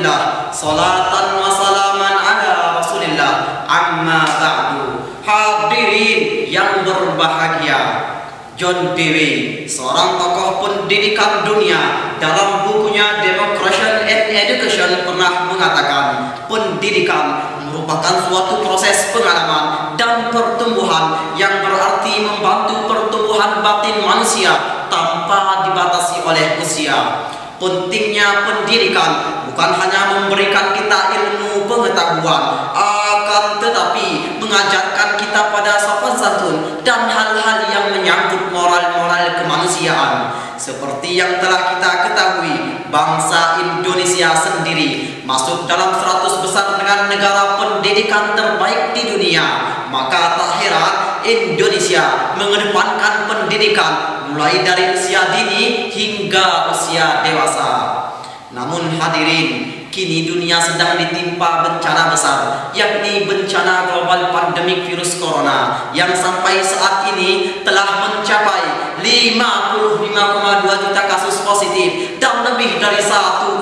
Alhamdulillah, salatan wa salaman ala Rasulillah, amma ba'du. Hadirin yang berbahagia, John Dewey, seorang tokoh pendidikan dunia, dalam bukunya Democracy and Education pernah mengatakan, pendidikan merupakan suatu proses pengalaman dan pertumbuhan yang berarti membantu pertumbuhan batin manusia tanpa dibatasi oleh usia. Pentingnya pendidikan bukan hanya memberikan kita ilmu pengetahuan, akan tetapi mengajarkan kita pada sopan santun dan hal-hal yang menyangkut moral-moral kemanusiaan. Seperti yang telah kita ketahui, bangsa Indonesia sendiri masuk dalam 100 besar dengan negara pendidikan terbaik di dunia. Maka tak heran Indonesia mengedepankan pendidikan mulai dari usia dini hingga usia dewasa. Namun hadirin, kini dunia sedang ditimpa bencana besar, yakni bencana global pandemik virus corona yang sampai saat ini telah mencapai 55,2 juta kasus positif dan lebih dari 1,30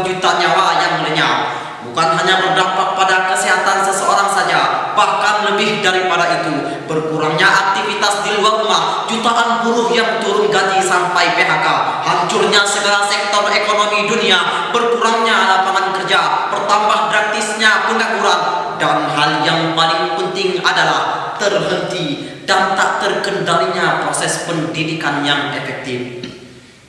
juta nyawa yang lenyap. Bukan hanya berdampak pada kesehatan seseorang saja, bahkan lebih daripada itu, berkurangnya aktivitas di luar rumah, jutaan buruh yang turun gaji sampai PHK, hancurnya segala sektor ekonomi dunia, berkurangnya lapangan kerja, bertambah drastisnya pengangguran, dan hal yang paling penting adalah terhenti dan tak terkendalinya proses pendidikan yang efektif.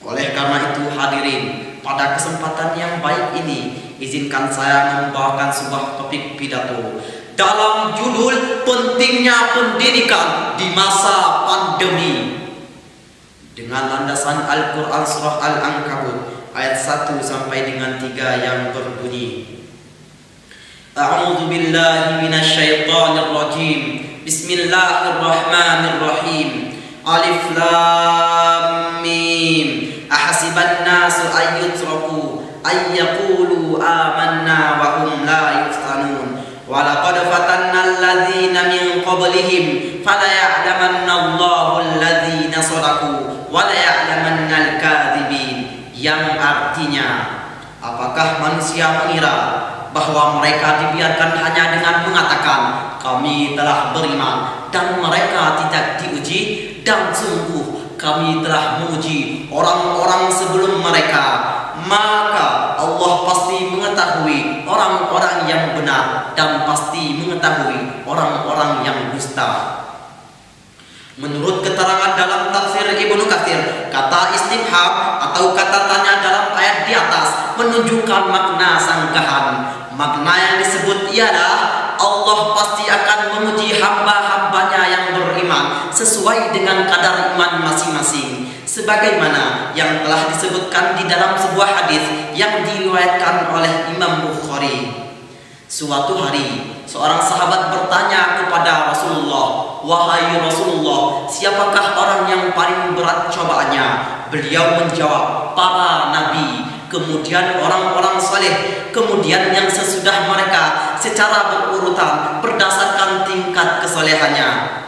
Oleh karena itu hadirin, pada kesempatan yang baik ini, izinkan saya membawakan sebuah topik pidato dalam judul pentingnya pendidikan di masa pandemi, dengan landasan Al-Quran Surah Al-Ankabut ayat 1 sampai dengan 3 yang berbunyi, A'udzu billahi minasyaitonir rajim. Bismillahirrahmanirrahim. Alif lam mim. Ahasiban nasu ayyutraku ayyaqulu amanna wa hum la yuftanun. Walaqad fatanna alladzina min qablihim falaya'lamanna Allahu alladzina sadaqu wa laya'lamanna al-kadzibin. Yang artinya, apakah manusia mengira bahwa mereka dibiarkan hanya dengan mengatakan kami telah beriman dan mereka tidak diuji? Dan sungguh kami telah menguji orang-orang sebelum mereka, maka Allah pasti mengetahui orang-orang yang benar dan pasti mengetahui orang-orang yang dusta. Menurut keterangan dalam tafsir Ibnu Katsir, kata istifham atau kata tanya dalam ayat di atas menunjukkan makna sanggahan. Makna yang disebut ialah Allah pasti akan menguji hamba-hambanya yang beriman sesuai dengan kadar iman masing-masing, sebagaimana yang telah disebutkan di dalam sebuah hadis yang diriwayatkan oleh Imam Bukhari. Suatu hari, seorang sahabat bertanya kepada Rasulullah, "Wahai Rasulullah, siapakah orang yang paling berat cobaannya?" Beliau menjawab, "Para nabi, kemudian orang-orang saleh, kemudian yang sesudah mereka secara berurutan berdasarkan tingkat kesolehannya."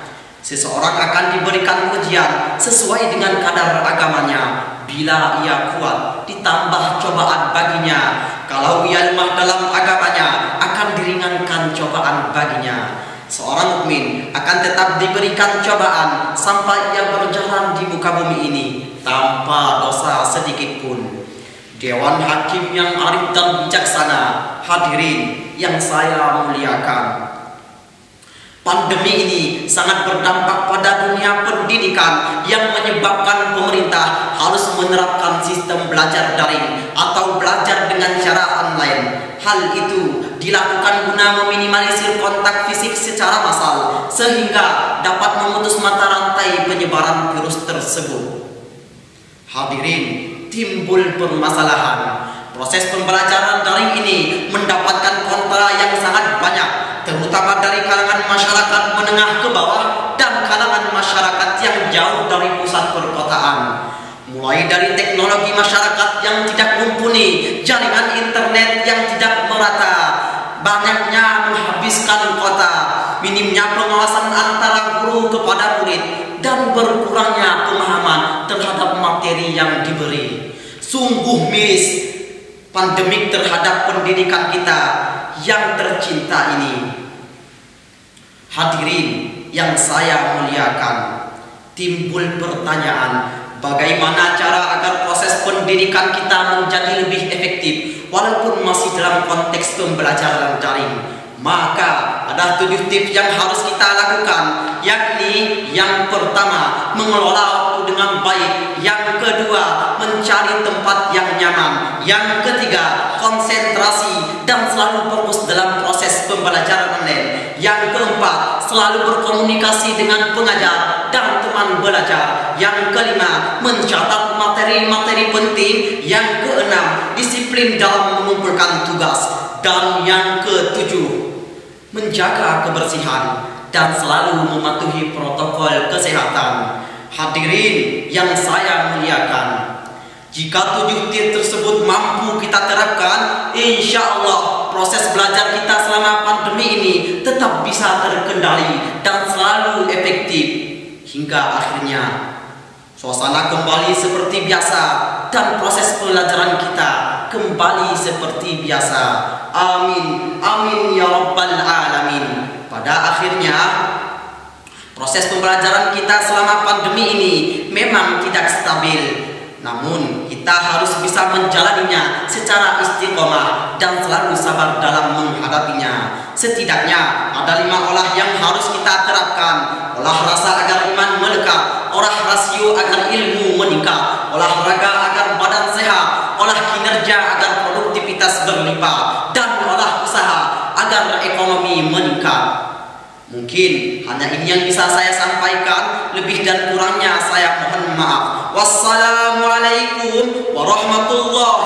Seseorang akan diberikan ujian sesuai dengan kadar agamanya. Bila ia kuat, ditambah cobaan baginya. Kalau ia lemah dalam agamanya, akan diringankan cobaan baginya. Seorang mukmin akan tetap diberikan cobaan sampai ia berjalan di muka bumi ini tanpa dosa sedikit pun. Dewan Hakim yang arif dan bijaksana, hadirin yang saya muliakan, pandemi ini sangat berdampak pada dunia pendidikan yang menyebabkan pemerintah harus menerapkan sistem belajar daring atau belajar dengan cara online. Hal itu dilakukan guna meminimalisir kontak fisik secara massal sehingga dapat memutus mata rantai penyebaran virus tersebut. Hadirin, timbul permasalahan. Proses pembelajaran daring ini mendapatkan kontra yang sangat banyak, terutama dari kalangan masyarakat menengah ke bawah dan kalangan masyarakat yang jauh dari pusat perkotaan. Mulai dari teknologi masyarakat yang tidak mumpuni, jaringan internet yang tidak merata, banyaknya menghabiskan kota, minimnya pengawasan antara guru kepada murid, dan berkurangnya pemahaman terhadap materi yang diberi. Sungguh miris pandemik terhadap pendidikan kita yang tercinta ini. Hadirin yang saya muliakan, timbul pertanyaan, bagaimana cara agar proses pendidikan kita menjadi lebih efektif walaupun masih dalam konteks pembelajaran daring? Maka ada 7 tips yang harus kita lakukan, yakni yang pertama, mengelola waktu dengan baik, yang kedua, mencari tempat yang nyaman, yang ketiga, konsentrasi dan selalu fokus dalam proses pembelajaran online, yang keempat, selalu berkomunikasi dengan pengajar dan teman belajar, yang kelima, mencatat materi-materi penting, yang keenam, disiplin dalam mengumpulkan tugas, dan yang ketujuh, menjaga kebersihan dan selalu mematuhi protokol kesehatan. Hadirin yang saya muliakan, jika 7 tips tersebut mampu kita terapkan, insya Allah proses belajar kita selama pandemi ini tetap bisa terkendali dan selalu efektif hingga akhirnya suasana kembali seperti biasa dan proses pelajaran kita kembali seperti biasa. Amin, amin ya rabbal alamin. Pada akhirnya proses pembelajaran kita selama pandemi ini memang tidak stabil, namun kita harus bisa menjalaninya secara istiqomah dan selalu sabar dalam menghadapinya. Setidaknya ada 5 olah yang harus kita terapkan: olah rasa agar iman melekat, olah rasio agar ilmu meningkat, olahraga agar badan sehat, olah kinerja agar produktivitas berlimpah, dan olah usaha agar ekonomi meningkat. Mungkin hanya ini yang bisa saya sampaikan, lebih dan kurangnya saya mohon maaf. Wassalamualaikum warahmatullahi